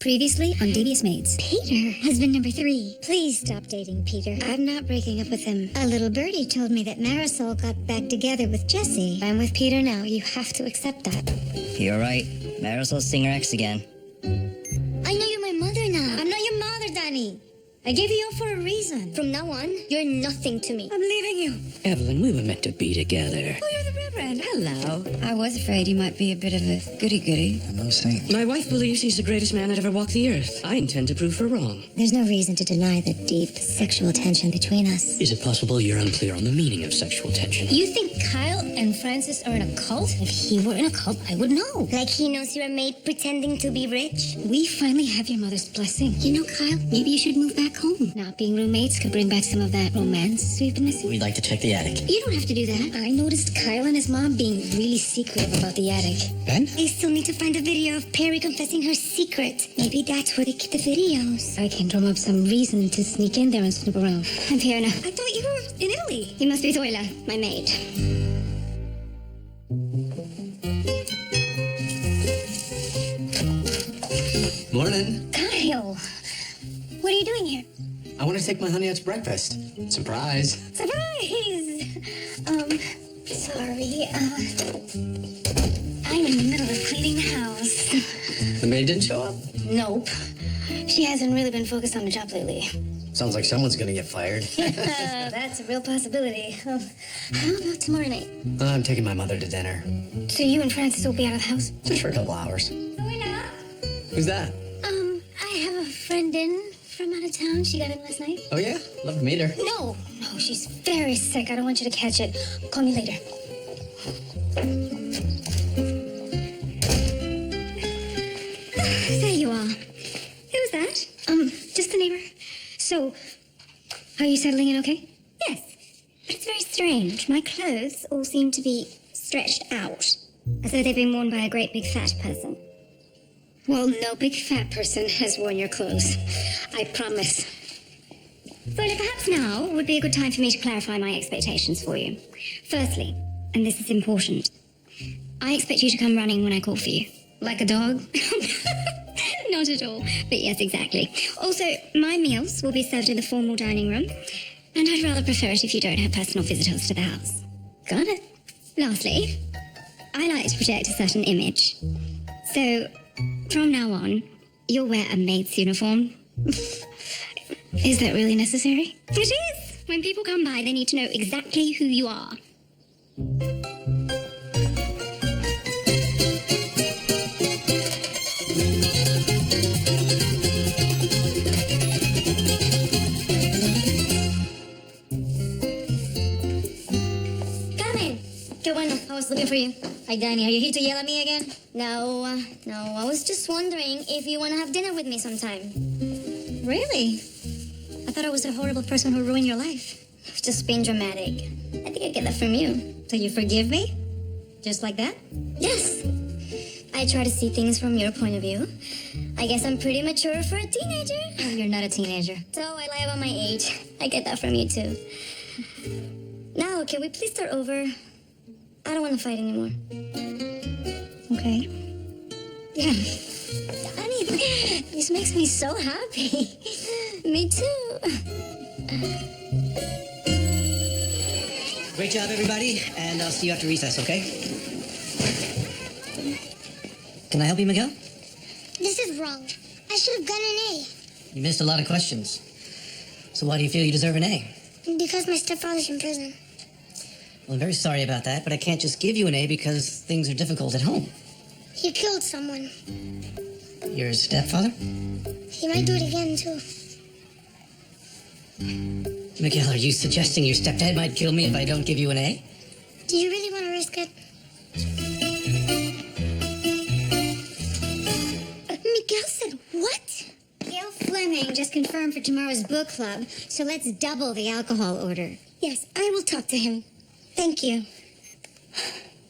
Previously on Devious Maids. Peter has been number 3. Please stop dating Peter. I'm not breaking up with him. A little birdie told me that Marisol got back together with Jesse. I'm with Peter now. You have to accept that. You're right. Marisol's seeing her ex again. I know you're my mother now. I'm not your mother, Danny. I gave you up for a reason. From now on, you're nothing to me. I'm leaving you. Evelyn, we were meant to be together. Oh, you're the Reverend. Hello. I was afraid you might be a bit of a goody-goody. I'm no saint. My wife believes he's the greatest man that ever walked the earth. I intend to prove her wrong. There's no reason to deny the deep sexual tension between us. Is it possible you're unclear on the meaning of sexual tension? You think Kyle and Francis are in a cult? If he were in a cult, I would know. Like he knows you're a maid pretending to be rich? We finally have your mother's blessing. You know, Kyle, maybe you should move back home. Not being roommates could bring back some of that romance we've been missing. We'd like to check the attic. You don't have to do that. I noticed Kyle and his mom being really secretive about the attic. Ben? They still need to find a video of Perry confessing her secret. Maybe that's where they keep the videos. I can drum up some reason to sneak in there and snoop around. I'm here now. I thought you were in Italy. You must be Zoila, my maid. Morning. Kyle, what are you doing here? I want to take my honey out to breakfast. Surprise. Surprise! Sorry, I'm in the middle of cleaning the house. The maid didn't show up? Nope. She hasn't really been focused on the job lately. Sounds like someone's gonna get fired. That's a real possibility. How about tomorrow night? I'm taking my mother to dinner. So you and Francis will be out of the house? Just for a couple hours. Zoila! Who's that? I have a friend in from out of town. She got in last night. Oh, yeah? Love to meet her. No, she's very sick. I don't want you to catch it. Call me later. There you are. Who's that? Just the neighbor. So, are you settling in okay? Yes. But it's very strange. My clothes all seem to be stretched out, as though they've been worn by a great big fat person. Well, no big fat person has worn your clothes. I promise. So perhaps now would be a good time for me to clarify my expectations for you. Firstly, and this is important, I expect you to come running when I call for you. Like a dog? Not at all, but yes, exactly. Also, my meals will be served in the formal dining room, and I'd rather prefer it if you don't have personal visitors to the house. Got it. Lastly, I like to project a certain image. So, from now on, you'll wear a maid's uniform. Is that really necessary? It is! When people come by, they need to know exactly who you are. Come in. Qué bueno. I was looking for you. Hi, Danny. Are you here to yell at me again? No. I was just wondering if you want to have dinner with me sometime. Really? I thought I was a horrible person who ruined your life. Just being dramatic. I think I get that from you. So you forgive me? Just like that? Yes. I try to see things from your point of view. I guess I'm pretty mature for a teenager. Oh, you're not a teenager. So I lie about my age. I get that from you too. Now, can we please start over? I don't want to fight anymore. Okay. Yeah. I mean, this makes me so happy. Me too. Great job, everybody, and I'll see you after recess, okay? Can I help you, Miguel? This is wrong. I should have gotten an A. You missed a lot of questions. So why do you feel you deserve an A? Because my stepfather's in prison. Well, I'm very sorry about that, but I can't just give you an A because things are difficult at home. He killed someone. Your stepfather? He might do it again, too. Miguel, are you suggesting your stepdad might kill me if I don't give you an A? Do you really want to risk it? Miguel said what? Gail Fleming just confirmed for tomorrow's book club, so let's double the alcohol order. Yes, I will talk to him. Thank you.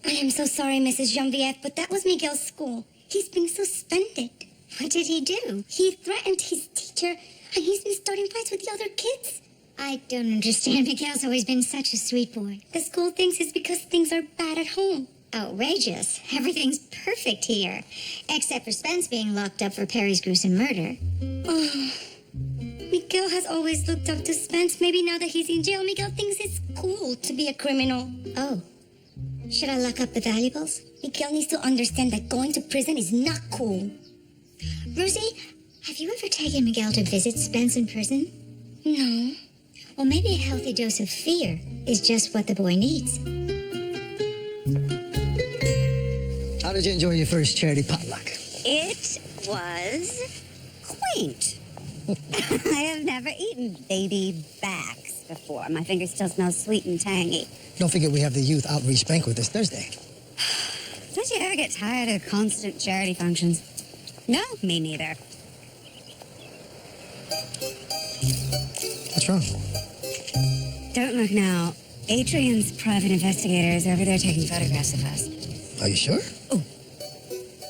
I am so sorry, Mrs. Genevieve, but that was Miguel's school. He's been suspended. What did he do? He threatened his teacher, and he's been starting fights with the other kids. I don't understand. Miguel's always been such a sweet boy. The school thinks it's because things are bad at home. outrageous. Everything's perfect here. Except for Spence being locked up for Perry's gruesome murder. Oh, Miguel has always looked up to Spence. Maybe now that he's in jail, Miguel thinks it's cool to be a criminal. Oh. Should I lock up the valuables? Miguel needs to understand that going to prison is not cool. Rosie, have you ever taken Miguel to visit Spence in prison? No. Well, maybe a healthy dose of fear is just what the boy needs. How did you enjoy your first charity potluck? It was quaint. I have never eaten baby backs before. My fingers still smell sweet and tangy. Don't forget we have the youth outreach banquet this Thursday. Don't you ever get tired of constant charity functions? No, me neither. What's wrong? Don't look now. Adrian's private investigator is over there taking photographs of us. Are you sure?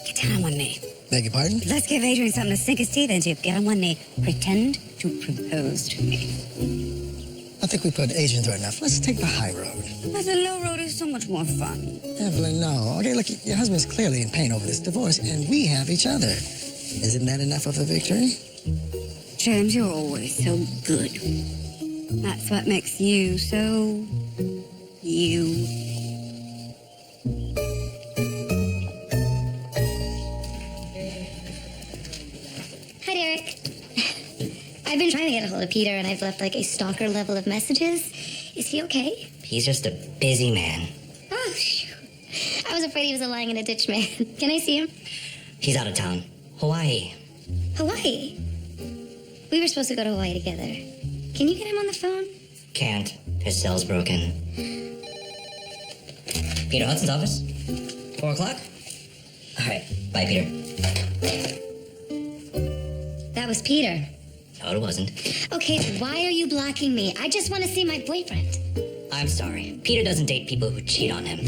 Get down on one knee. Beg your pardon? Let's give Adrian something to sink his teeth into. Get on one knee. Pretend to propose to me. I think we put Adrian through enough. Let's take the high road. But the low road is so much more fun. Evelyn, no. Okay, look, your husband's clearly in pain over this divorce, and we have each other. Isn't that enough of a victory? James, you're always so good. That's what makes you so... you. Hi, Derek. I've been trying to get a hold of Peter, and I've left like a stalker level of messages. Is he okay? He's just a busy man. Oh, shoot. I was afraid he was lying in a ditch, man. Can I see him? He's out of town. Hawaii. Hawaii. We were supposed to go to Hawaii together. Can you get him on the phone? Can't. His cell's broken. Peter Hudson's office? 4 o'clock? All right. Bye, Peter. That was Peter. No, it wasn't. Okay, why are you blocking me? I just want to see my boyfriend. I'm sorry. Peter doesn't date people who cheat on him.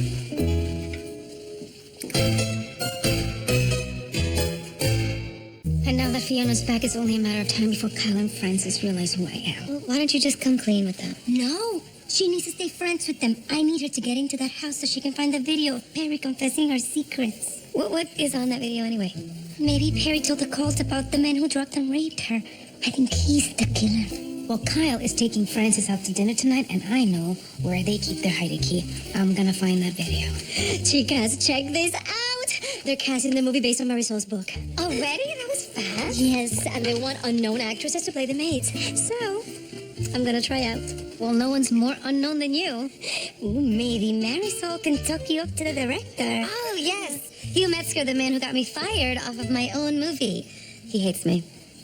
And now that Fiona's back, it's only a matter of time before Kyle and Francis realize who I am. Well, why don't you just come clean with them? No, she needs to stay friends with them. I need her to get into that house so she can find the video of Perry confessing her secrets. What is on that video anyway? Maybe Perry told the cult about the man who drugged and raped her. I think he's the killer. Well, Kyle is taking Francis out to dinner tonight, and I know where they keep their hidey key. I'm gonna find that video. Chicas, check this out. They're casting the movie based on Marisol's book. Already? That was fast. Yes, and they want unknown actresses to play the maids. So, I'm gonna try out. Well, no one's more unknown than you. Ooh, maybe Marisol can talk you up to the director. Oh, yes. Hugh Metzger, the man who got me fired off of my own movie. He hates me.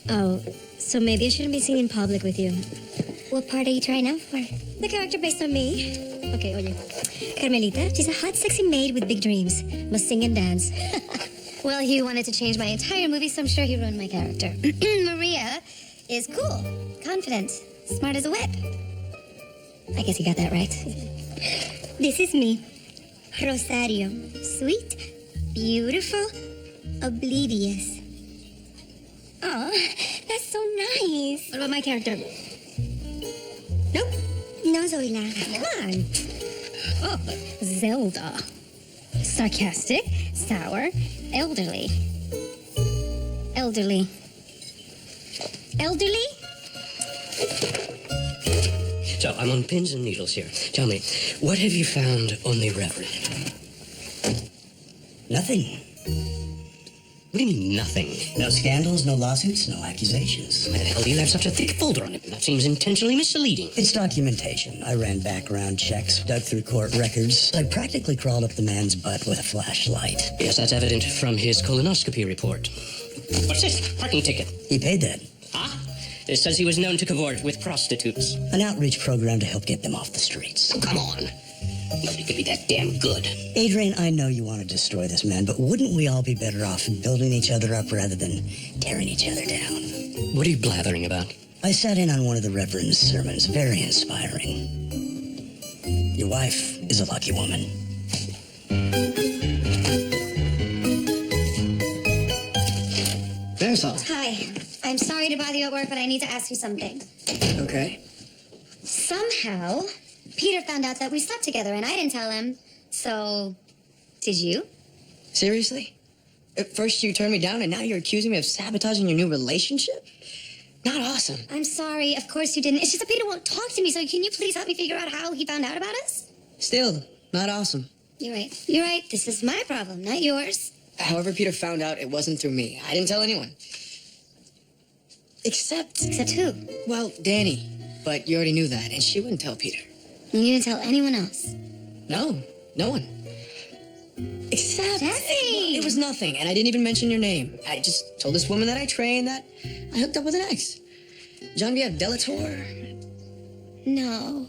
Oh, so maybe I shouldn't be seen in public with you. What part are you trying out for? The character based on me. Okay, oye. Carmelita, she's a hot, sexy maid with big dreams. Must sing and dance. Well, Hugh wanted to change my entire movie, so I'm sure he ruined my character. Maria is cool, confident, smart as a whip. I guess he got that right. This is me, Rosario. Sweet, beautiful, oblivious. Oh, that's so nice. What about my character? Nope. No, Zoila. Come on. Oh, Zelda. Sarcastic, sour, elderly. Elderly. Elderly? So, I'm on pins and needles here. Tell me, what have you found on the Reverend? Nothing. What do you mean, nothing? No scandals, no lawsuits, no accusations. Why the hell do you have such a thick folder on it? That seems intentionally misleading. It's documentation. I ran background checks, dug through court records. I practically crawled up the man's butt with a flashlight. Yes, that's evident from his colonoscopy report. What's this? Parking ticket. He paid that. Ah? It says he was known to cavort with prostitutes. An outreach program to help get them off the streets. Oh, come on. Nobody could be that damn good. Adrian, I know you want to destroy this man, but wouldn't we all be better off building each other up rather than tearing each other down? What are you blathering about? I sat in on one of the Reverend's sermons. Very inspiring. Your wife is a lucky woman. There's all. Hi. I'm sorry to bother you at work, but I need to ask you something. Okay. Somehow, Peter found out that we slept together, and I didn't tell him. So, Did you? Seriously? At first you turned me down, and now you're accusing me of sabotaging your new relationship? Not awesome. I'm sorry. Of course you didn't. It's just that Peter won't talk to me, so can you please help me figure out how he found out about us? Still, not awesome. You're right. You're right. This is my problem, not yours. However Peter found out, it wasn't through me. I didn't tell anyone. Except who? Well, Danny. But you already knew that, and she wouldn't tell Peter. And you didn't tell anyone else? No, no one. Except... Jesse! It was nothing, and I didn't even mention your name. I just told this woman that I trained that I hooked up with an ex. Genevieve Delator. No.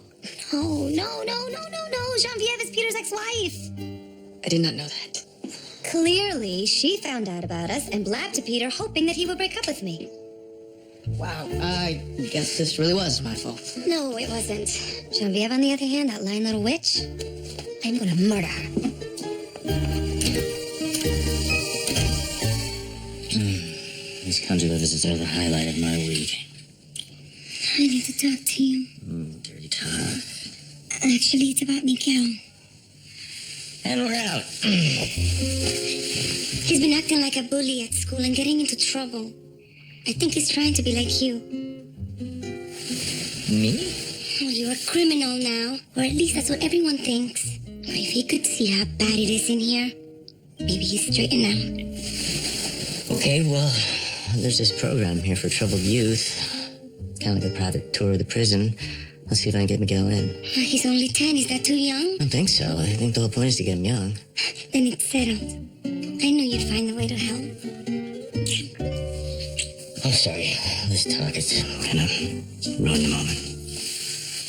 No. Genevieve is Peter's ex-wife. I did not know that. Clearly, she found out about us and blabbed to Peter, hoping that he would break up with me. Wow, I guess this really was my fault. No, it wasn't. Genevieve, on the other hand, that lying little witch, I'm gonna murder her. These conjugal visits are the highlight of my week. I need to talk to you. Dirty talk. Actually, it's about Miguel. And we're out. He's been acting like a bully at school and getting into trouble. I think he's trying to be like you. Me? Well, you're a criminal now. Or at least that's what everyone thinks. But if he could see how bad it is in here, maybe he'd straighten out. Okay, well, there's this program here for troubled youth. Kind of like a private tour of the prison. I'll see if I can get Miguel in. He's only 10. Is that too young? I don't think so. I think the whole point is to get him young. Then it's settled. I knew you'd find a way to help. I'm sorry. This talk is kind of ruined the moment.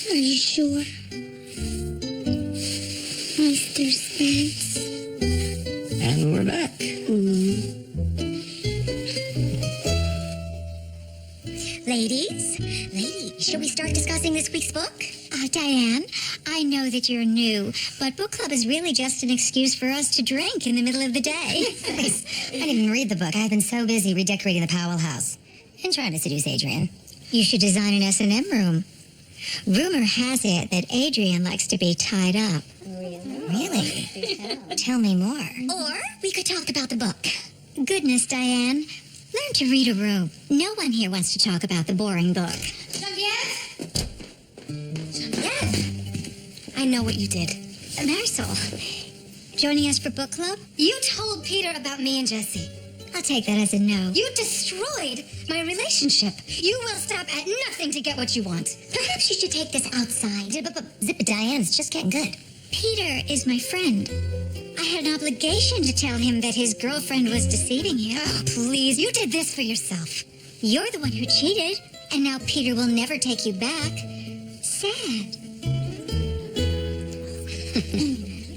Are you sure? Mr. Spence? And we're back. Ladies, should we start discussing this week's book? Diane, I know that you're new, but book club is really just an excuse for us to drink in the middle of the day. I didn't even read the book. I've been so busy redecorating the Powell house and trying to seduce Adrian. You should design an S&M room. Rumor has it that Adrian likes to be tied up. Really? Tell me more. Or we could talk about the book. Goodness, Diane. Learn to read a room. No one here wants to talk about the boring book. Genevieve? I know what you did. Marisol, joining us for book club? You told Peter about me and Jesse. I'll take that as a no. You destroyed my relationship. You will stop at nothing to get what you want. Perhaps you should take this outside. Zip it, Diane. It's just getting good. Peter is my friend. I had an obligation to tell him that his girlfriend was deceiving him. Oh, please, you did this for yourself. You're the one who cheated, and now Peter will never take you back. Sad.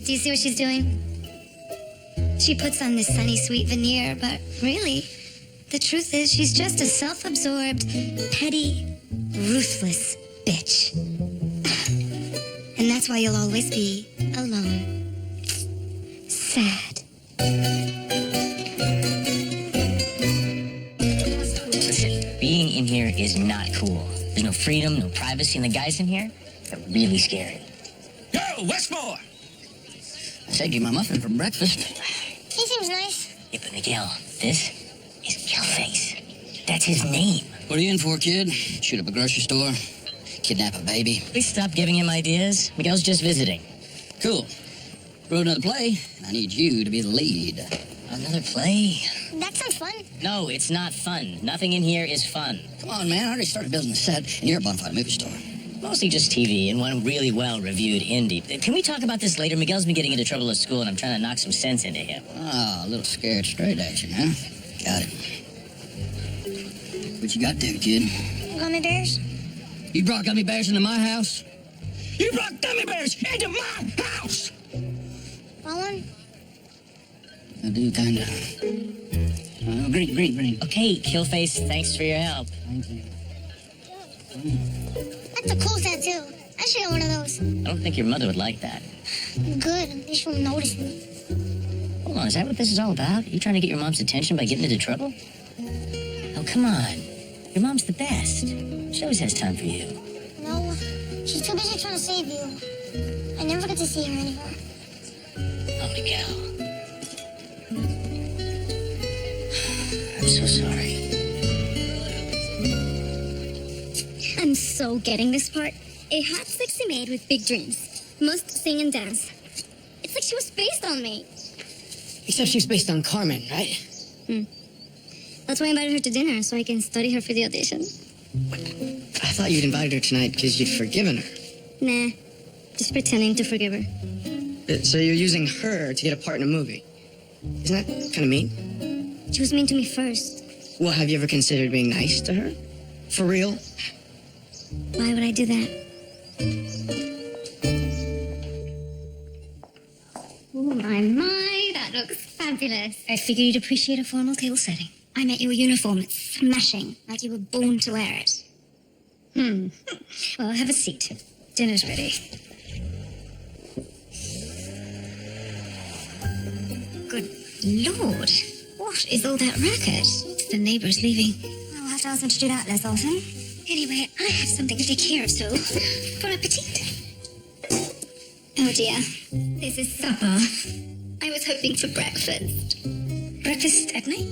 Do you see what she's doing? She puts on this sunny, sweet veneer, but really, the truth is she's just a self-absorbed, petty, ruthless bitch. And that's why you'll always be alone. Sad. Listen, being in here is not cool. There's no freedom, no privacy, and the guys in here, they're really scary. Yo, Westmore! I said you my muffin for breakfast. He seems nice. Yeah, but Miguel, this is Killface. That's his name. What are you in for, kid? Shoot up a grocery store? Kidnap a baby? Please stop giving him ideas. Miguel's just visiting. Cool. Wrote another play. I need you to be the lead. Another play? That sounds fun. No, it's not fun. Nothing in here is fun. Come on, man. I already started building the set, and you're a bonfire movie star. Mostly just TV and one really well-reviewed indie. Can we talk about this later? Miguel's been getting into trouble at school, and I'm trying to knock some sense into him. Ah, a little scared straight action, huh? Got it. What you got there, kid? Gummy bears? You brought gummy bears into my house? You brought gummy bears into my house! Want one? I do, kinda. Green. Okay, Killface, thanks for your help. Thank you. That's a cool tattoo. I should have one of those. I don't think your mother would like that. Good. They won't notice me. Hold on, is that what this is all about? You trying to get your mom's attention by getting into trouble? Oh, come on. Your mom's the best. She always has time for you. No, she's too busy trying to save you. I never get to see her anymore. Oh, Miguel. I'm so sorry. I'm so getting this part. A hot, sexy maid with big dreams. Must sing and dance. It's like she was based on me. Except she's based on Carmen, right? That's why I invited her to dinner, so I can study her for the audition. I thought you'd invited her tonight because you'd forgiven her. Nah, just pretending to forgive her. So you're using her to get a part in a movie. Isn't that kind of mean? She was mean to me first. Well, have you ever considered being nice to her? For real? Why would I do that? Oh my, that looks fabulous. I figured you'd appreciate a formal table setting. I met your uniform. It's smashing, like you were born to wear it. Well, have a seat. Dinner's ready. Good Lord. What is all that racket? It's the neighbors leaving. I'll have to ask them to do that less often. Anyway, I have something to take care of, so bon appetit. Oh dear, this is supper. I was hoping for breakfast. Breakfast at night?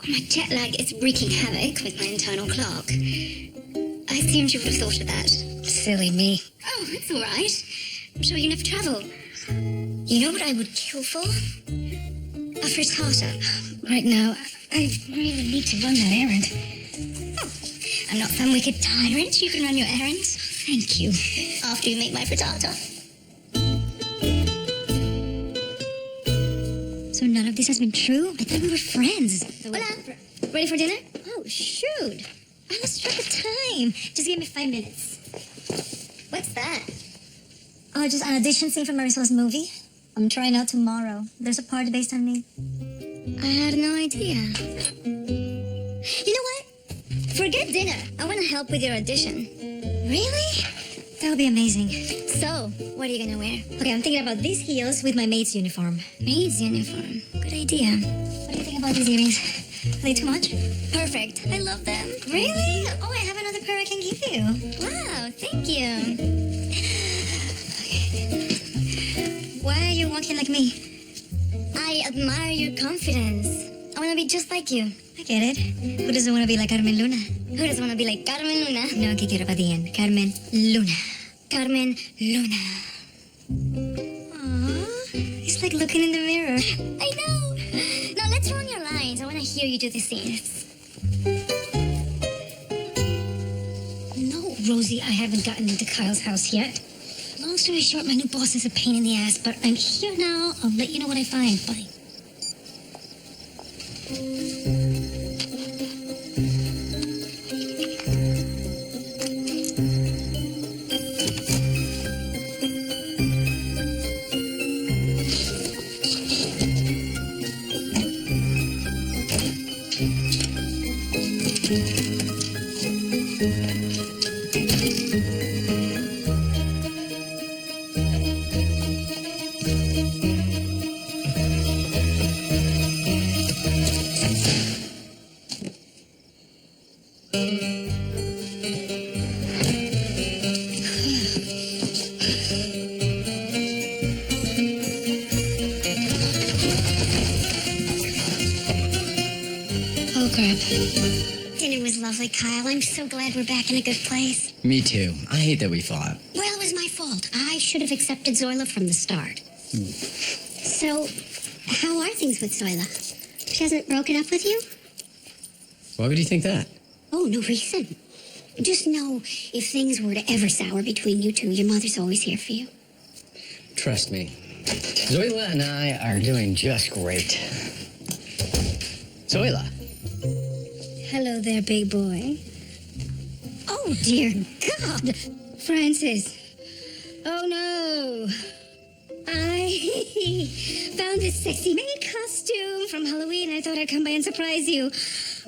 My jet lag is wreaking havoc with my internal clock. I assumed you would have thought of that. Silly me. Oh, it's all right. I'm sure you never travel. You know what I would kill for? A frittata. Right now, I really need to run that errand. I'm not some wicked tyrant. You can run your errands. Thank you. After you make my frittata. So none of this has been true? I thought we were friends. Hola. Ready for dinner? Oh, shoot. I lost track of time. Just give me 5 minutes. What's that? Oh, just an audition scene for Marisol's movie. I'm trying out tomorrow. There's a part based on me. I had no idea. You know what? Forget dinner. I want to help with your audition. Really? That would be amazing. So, what are you gonna wear? Okay, I'm thinking about these heels with my maid's uniform. Maid's uniform. Good idea. What do you think about these earrings? Are they too much? Perfect. I love them. Really? Oh, I have another pair I can give you. Wow, thank you. Why are you walking like me? I admire your confidence. I want to be just like you. I get it. Who doesn't want to be like Carmen Luna? Who doesn't want to be like Carmen Luna? No, que quiero para the end. Carmen Luna. Carmen Luna. Aww. It's like looking in the mirror. I know. Now let's run your lines. I want to hear you do the scenes. No, Rosie, I haven't gotten into Kyle's house yet. Long story short, my new boss is a pain in the ass, but I'm here now. I'll let you know what I find. Bye. Oh, crap. Dinner was lovely, Kyle. I'm so glad we're back in a good place. Me too. I hate that we fought. Well, it was my fault. I should have accepted Zoila from the start. So, how are things with Zoila? She hasn't broken up with you? Why would you think that? Oh, no reason. Just know, if things were to ever sour between you two, your mother's always here for you. Trust me. Zoila and I are doing just great. Zoila. Hello there, big boy. Oh, dear God. Francis. Oh, no. I found this sexy maid costume from Halloween. I thought I'd come by and surprise you.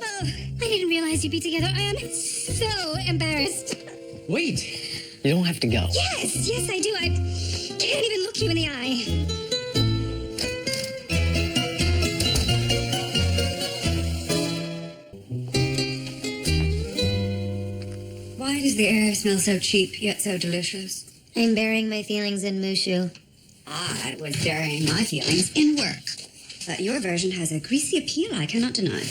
Oh, I didn't realize you'd be together. I am so embarrassed. Wait. You don't have to go. Yes, I do. I can't even look you in the eye. Why does the air smell so cheap yet so delicious? I'm burying my feelings in Mushu. I was burying my feelings in work. But your version has a greasy appeal I cannot deny.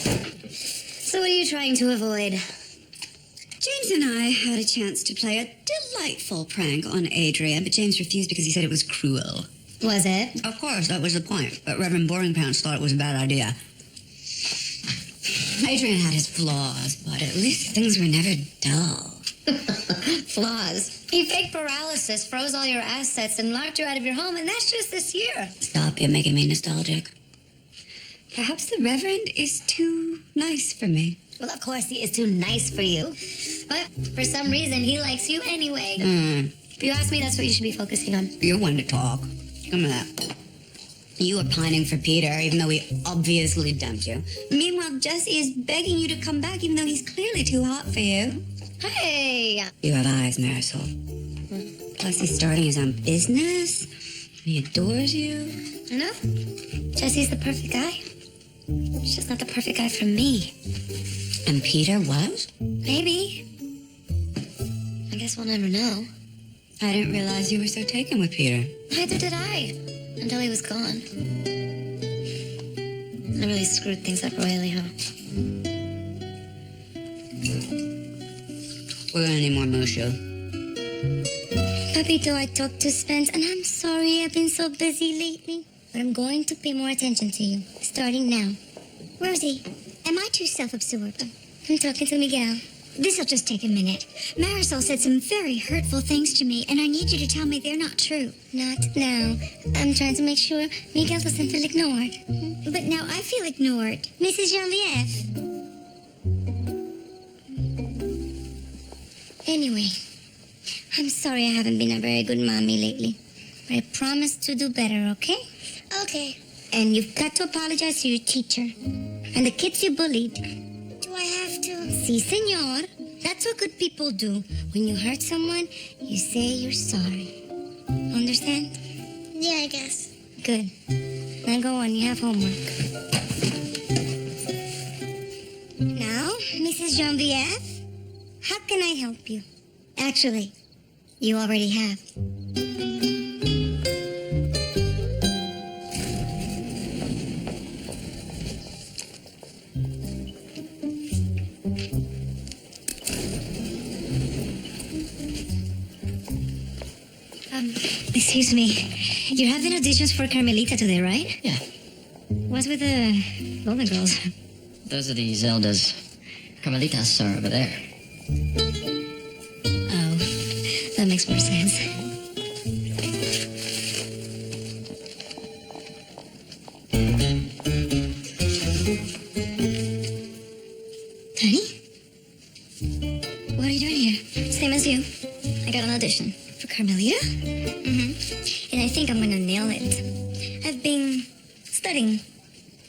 So what are you trying to avoid? James and I had a chance to play a delightful prank on Adrian, but James refused because he said it was cruel. Was it? Of course, that was the point. But Reverend Boring Pants thought it was a bad idea. Adrian had his flaws, but at least things were never dull. Flaws. He faked paralysis, froze all your assets, and locked you out of your home, and that's just this year. Stop, you're making me nostalgic. Perhaps the Reverend is too nice for me. Well, of course he is too nice for you. But for some reason, he likes you anyway. If you ask me, that's what you should be focusing on. You're one to talk. Come here. You were pining for Peter, even though he obviously dumped you. Meanwhile, Jesse is begging you to come back, even though he's clearly too hot for you. Hey! You have eyes, Marisol. Plus, he's starting his own business. He adores you. I know. Jesse's the perfect guy. He's just not the perfect guy for me. And Peter was? Maybe. I guess we'll never know. I didn't realize you were so taken with Peter. Neither did I. Until he was gone. I really screwed things up royally, huh? We're gonna need more Mushu. Papito, I talked to Spence, and I'm sorry I've been so busy lately. But I'm going to pay more attention to you, starting now. Rosie, am I too self-absorbed? I'm talking to Miguel. This'll just take a minute. Marisol said some very hurtful things to me, and I need you to tell me they're not true. Not now. I'm trying to make sure Miguel doesn't feel ignored. But now I feel ignored. Mrs. Genevieve. Anyway, I'm sorry I haven't been a very good mommy lately. But I promise to do better, okay? Okay. And you've got to apologize to your teacher and the kids you bullied. Do I have to? Si, senor. That's what good people do. When you hurt someone, you say you're sorry. Understand? Yeah, I guess. Good. Now go on, you have homework. Now, Mrs. Genevieve, how can I help you? Actually, you already have. Excuse me. You're having auditions for Carmelita today, right? Yeah. What's with the Golden Girls? Those are the Zeldas. Carmelitas are over there. Oh, that makes more sense. Honey? What are you doing here? Same as you. I got an audition. For Carmelita? Mm-hmm. And I think I'm gonna nail it. I've been studying.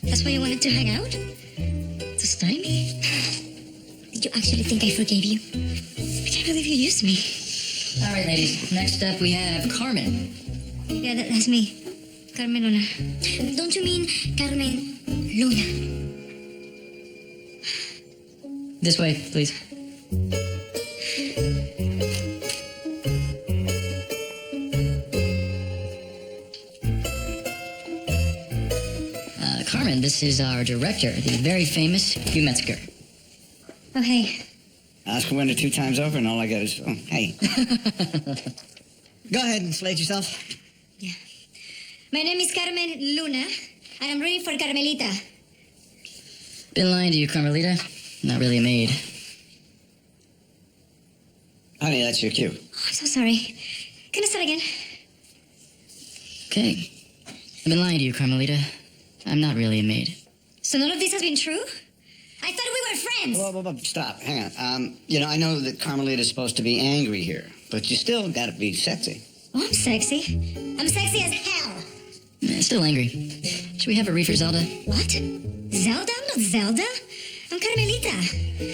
That's why you wanted to hang out? To study me? Did you actually think I forgave you? I can't believe you used me. All right, ladies. Next up, we have Carmen. Yeah, that's me. Carmen Luna. Don't you mean Carmen Luna? This way, please. Carmen, this is our director, the very famous Hugh Metzger. Oh, hey. Oscar winner 2 times over, and all I got is, oh, hey. Go ahead and slate yourself. Yeah. My name is Carmen Luna, and I'm reading for Carmelita. Been lying to you, Carmelita. Not really a maid. Honey, that's your cue. Oh, I'm so sorry. Can I start again? Okay. I've been lying to you, Carmelita. I'm not really a maid. So none of this has been true? I thought we were friends. Whoa, stop. Hang on. I know that Carmelita's supposed to be angry here, but you still gotta be sexy. Oh, I'm sexy. I'm sexy as hell. Still angry. Should we have a reefer, Zelda? What? Zelda? I'm not Zelda. I'm Carmelita.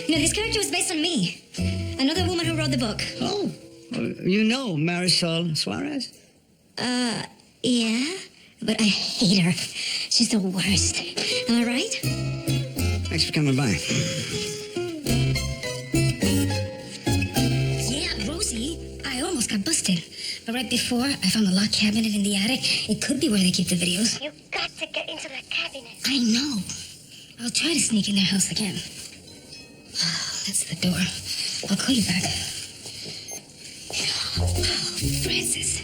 This character was based on me. Another woman who wrote the book. Oh, you know Marisol Suarez? Yeah, but I hate her. She's the worst. Am I right? Thanks for coming by. Yeah, Rosie. I almost got busted. But right before, I found a locked cabinet in the attic. It could be where they keep the videos. You got to get into the cabinet. I know. I'll try to sneak in their house again. that's the door. I'll call you back. Oh, Francis.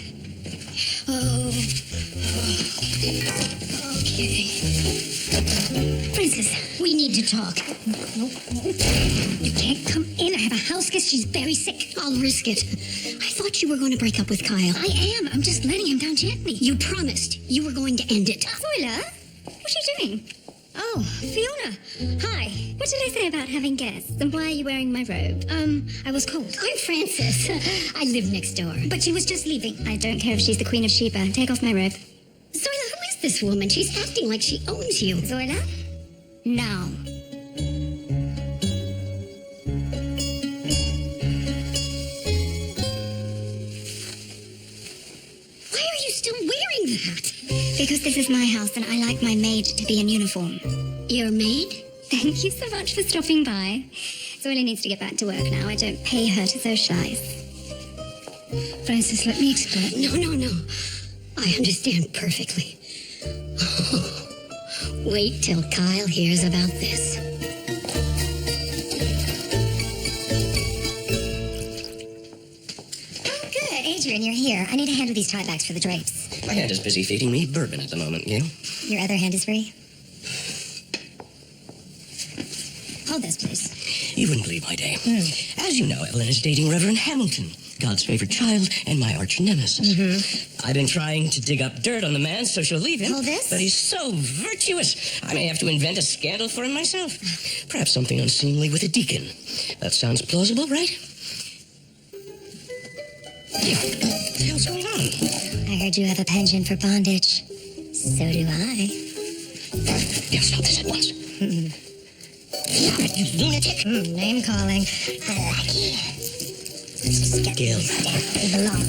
Okay. Francis, we need to talk. No. You can't come in. I have a house guest. She's very sick. I'll risk it. I thought you were going to break up with Kyle. I am. I'm just letting him down gently. You promised you were going to end it. Zoila, what are you doing? Oh, Fiona. Hi. What did I say about having guests? And why are you wearing my robe? I was cold. I'm Frances. I live next door. But she was just leaving. I don't care if she's the Queen of Sheba. Take off my robe. Zoila, who is this woman? She's acting like she owns you. Zoila? Now. Why are you still wearing that? Because this is my house and I like my maid to be in uniform. Your maid? Thank you so much for stopping by. Zoila needs to get back to work now. I don't pay her to socialize. Francis, let me explain. No. I understand perfectly. Wait till Kyle hears about this. Oh, good. Adrian, you're here. I need to handle these tie backs for the drapes. My hand is busy feeding me bourbon at the moment, Gail. Your other hand is free? Hold this, please. You wouldn't believe my day. As you know, Evelyn is dating Reverend Hamilton, God's favorite child and my arch nemesis. I've been trying to dig up dirt on the man so she'll leave him. Hold this? But he's so virtuous. I may have to invent a scandal for him myself. Perhaps something unseemly with a deacon. That sounds plausible, right? Yeah. What the hell's going on? I heard you have a penchant for bondage. So do I. Yeah, stop this at once. Stop it, you lunatic. Name calling. I like it. Let's just get Gail. They belong.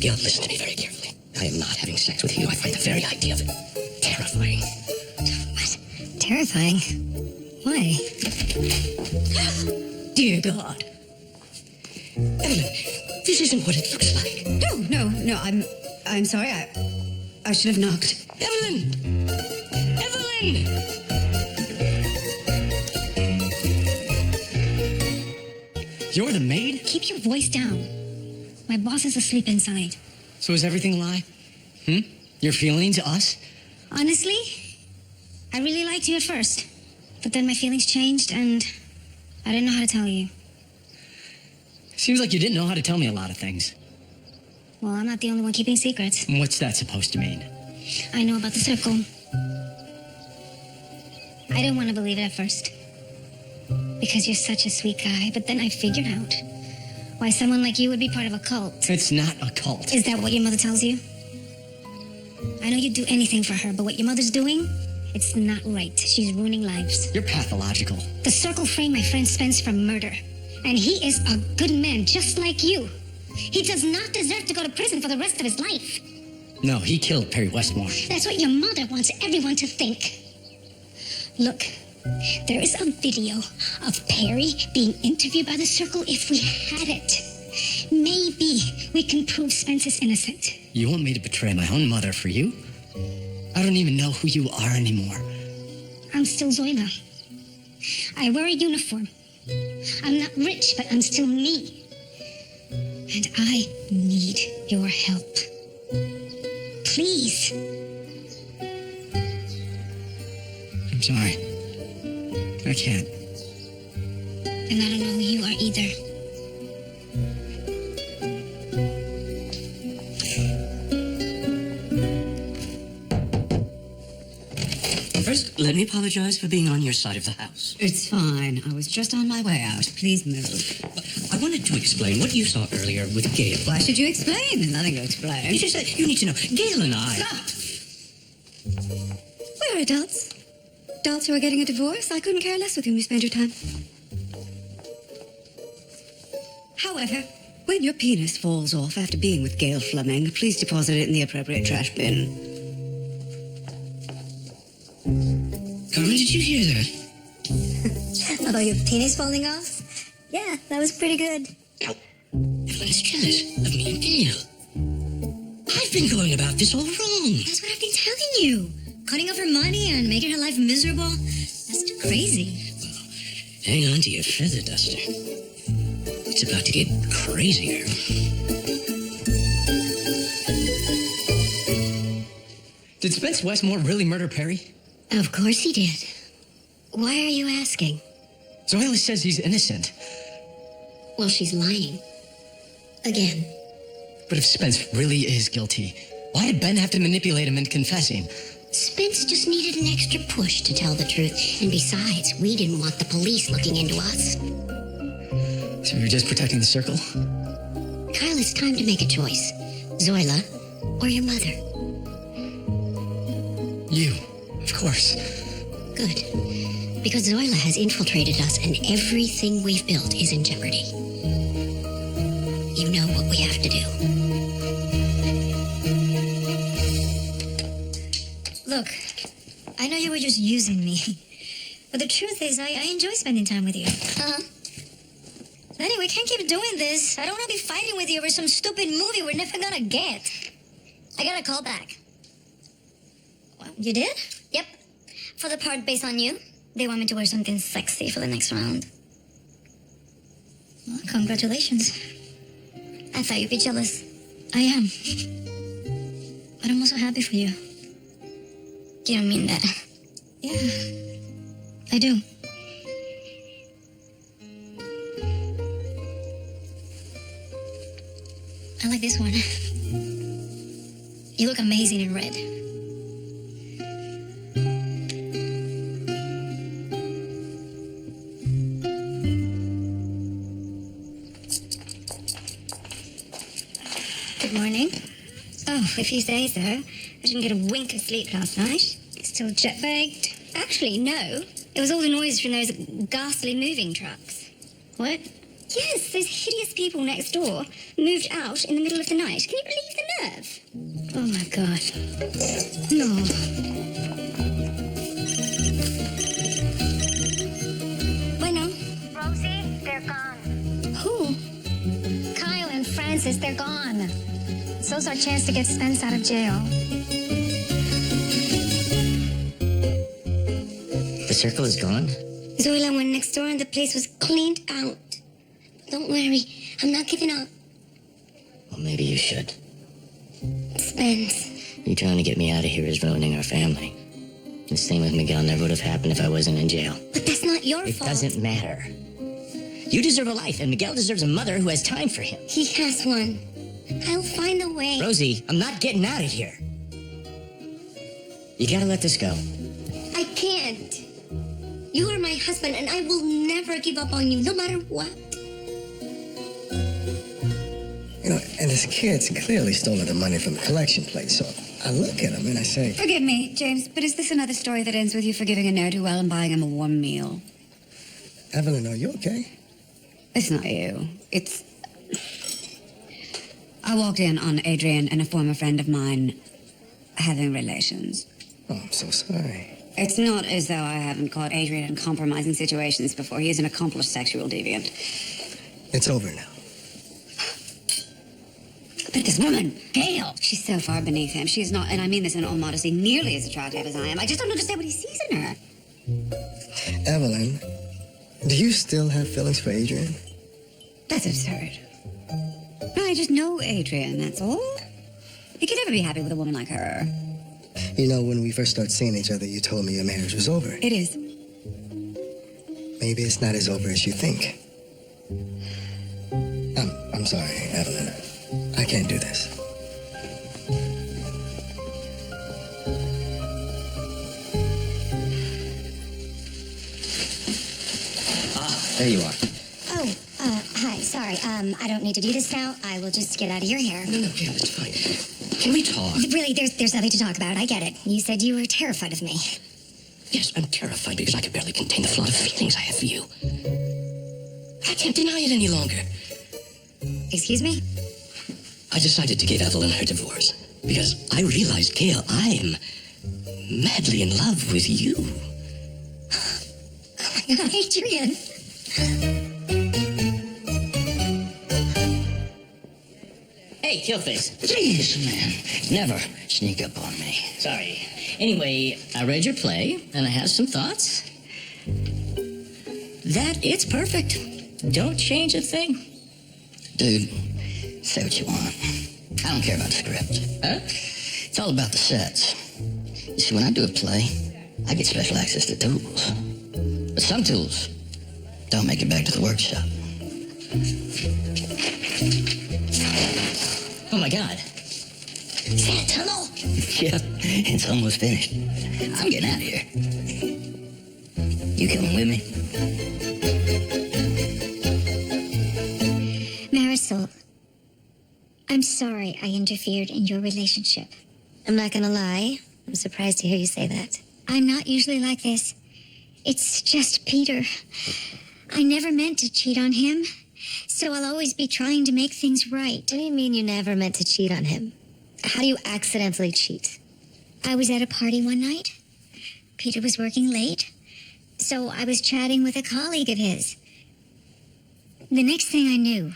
Gail, listen to me very carefully. I am not having sex with you. I find the very idea of it terrifying. What? Terrifying? Why? Dear God. Evelyn, this isn't what it looks like. No, I'm sorry. I should have knocked. Evelyn! Evelyn! You're the maid? Keep your voice down. My boss is asleep inside. So is everything a lie? Your feelings, us? Honestly, I really liked you at first. But then my feelings changed and I didn't know how to tell you. Seems like you didn't know how to tell me a lot of things. Well, I'm not the only one keeping secrets. What's that supposed to mean? I know about the circle. I didn't want to believe it at first. Because you're such a sweet guy. But then I figured out why someone like you would be part of a cult. It's not a cult. Is that what your mother tells you? I know you'd do anything for her, but what your mother's doing, it's not right. She's ruining lives. You're pathological. The circle framed my friend Spence for murder. And he is a good man, just like you. He does not deserve to go to prison for the rest of his life. No, he killed Perry Westmore. That's what your mother wants everyone to think. Look, there is a video of Perry being interviewed by the circle. If we had it, maybe we can prove Spence is innocent. You want me to betray my own mother for you? I don't even know who you are anymore. I'm still Zoila. I wear a uniform. I'm not rich, but I'm still me. And I need your help. Please. I'm sorry. I can't. And I don't know who you are either. First, let me apologize for being on your side of the house. It's fine. I was just on my way out. Please move. I wanted to explain what you saw earlier with Gail. Why should you explain? There's nothing to explain. You just said you need to know. Gail and I... Stop! We're adults. Adults who are getting a divorce. I couldn't care less with whom you spend your time. However, when your penis falls off after being with Gail Fleming, please deposit it in the appropriate trash bin. Carmen, did you hear that? Oh, your penis falling off? Yeah, that was pretty good. Now, Evelyn's jealous of me and Gail. I've been going about this all wrong. That's what I've been telling you. Cutting off her money and making her life miserable. That's too crazy. Hang on to your feather duster. It's about to get crazier. Did Spence Westmore really murder Perry? Of course he did. Why are you asking? Zoila says he's innocent. Well, she's lying. Again. But if Spence really is guilty, why did Ben have to manipulate him into confessing? Spence just needed an extra push to tell the truth. And besides, we didn't want the police looking into us. So we were just protecting the circle? Kyle, it's time to make a choice. Zoila or your mother. You, of course. Good. Because Zoila has infiltrated us and everything we've built is in jeopardy. You know what we have to do. Look, I know you were just using me. But the truth is, I enjoy spending time with you. Uh-huh. Anyway, can't keep doing this. I don't want to be fighting with you over some stupid movie we're never gonna get. I got a call back. Well, you did? Yep. For the part based on you, they want me to wear something sexy for the next round. Well, congratulations. I thought you'd be jealous. I am. But I'm also happy for you. You don't mean that. Yeah, I do. I like this one. You look amazing in red. Good morning. Oh, if you say so. I didn't get a wink of sleep last night. Still jet-bagged. Actually, no. It was all the noise from those ghastly moving trucks. What? Yes, those hideous people next door moved out in the middle of the night. Can you believe the nerve? Oh, my God. No. Bueno. Rosie, they're gone. Who? Kyle and Francis, they're gone. So's our chance to get Spence out of jail. The circle is gone? Zoila went next door and the place was cleaned out. Don't worry, I'm not giving up. Well, maybe you should. Spence. You trying to get me out of here is ruining our family. This thing with Miguel never would have happened if I wasn't in jail. But that's not your It fault. doesn't matter. You deserve a life, and Miguel deserves a mother who has time for him. He has one. I'll find a way. Rosie, I'm not getting out of here. You gotta let this go. I can't. You are my husband, and I will never give up on you, no matter what. You know, and this kid's clearly stolen the money from the collection plate, so I look at him and I say, Forgive me, James, but is this another story that ends with you forgiving a ne'er-do-well and buying him a warm meal? Evelyn, are you okay? It's not you. It's... I walked in on Adrian and a former friend of mine having relations. Oh, I'm so sorry. It's not as though I haven't caught Adrian in compromising situations before. He is an accomplished sexual deviant. It's over now. But this woman, Gail, she's so far beneath him. She is not, and I mean this in all modesty, nearly as attractive as I am. I just don't understand what he sees in her. Evelyn, do you still have feelings for Adrian? That's absurd. No, I just know Adrian, that's all. He could never be happy with a woman like her. You know, when we first started seeing each other, you told me your marriage was over. It is. Maybe it's not as over as you think. I'm sorry, Evelyn. I can't do this. There you are. Oh, hi, sorry. I don't need to do this now. I will just get out of your hair. No, Gail, it's fine. Can we talk? Really, there's nothing to talk about. I get it. You said you were terrified of me. Yes, I'm terrified because I can barely contain the flood of feelings I have for you. I can't deny it any longer. Excuse me? I decided to give Evelyn her divorce because I realized, Gail, I'm madly in love with you. Oh my God, Adrian. Hey, Killface. Jeez, man. Never sneak up on me. Sorry. Anyway, I read your play, and I have some thoughts. that it's perfect. Don't change a thing. Dude, say what you want. I don't care about the script. Huh? It's all about the sets. You see, when I do a play, I get special access to tools. But some tools don't make it back to the workshop. Oh my God. Is that a tunnel? Yeah, it's almost finished. I'm getting out of here. You coming with me? Marisol, I'm sorry I interfered in your relationship. I'm not gonna lie. I'm surprised to hear you say that. I'm not usually like this. It's just Peter. I never meant to cheat on him, so I'll always be trying to make things right. What do you mean you never meant to cheat on him? How do you accidentally cheat? I was at a party one night. Peter was working late, so I was chatting with a colleague of his. The next thing I knew,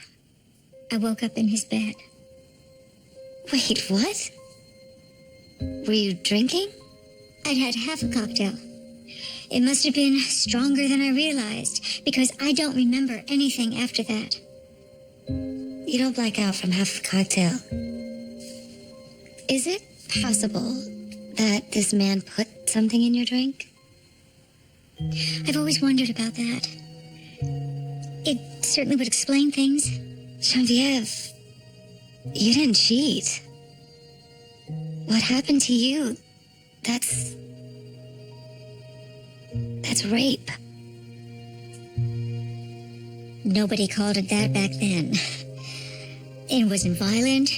I woke up in his bed. Wait, what? Were you drinking? I'd had half a cocktail. It must have been stronger than I realized, because I don't remember anything after that. You don't black out from half a cocktail. Is it possible that this man put something in your drink? I've always wondered about that. It certainly would explain things. Genevieve, you didn't cheat. What happened to you? That's rape. Nobody called it that back then. It wasn't violent.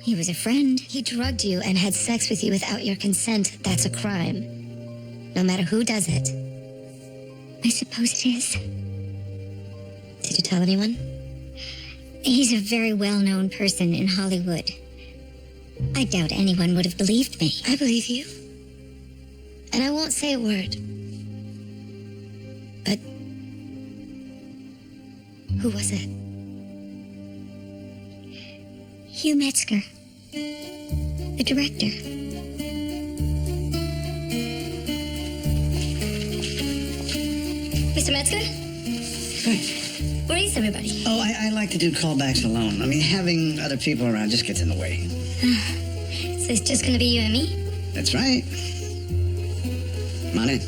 He was a friend. He drugged you and had sex with you without your consent. That's a crime. No matter who does it. I suppose it is. Did you tell anyone? He's a very well-known person in Hollywood. I doubt anyone would have believed me. I believe you. And I won't say a word. But who was it? Hugh Metzger, the director. Mr. Metzger? Where is everybody? Oh, I like to do callbacks alone. I mean, having other people around just gets in the way. So it's just gonna be you and me? That's right. Come on in.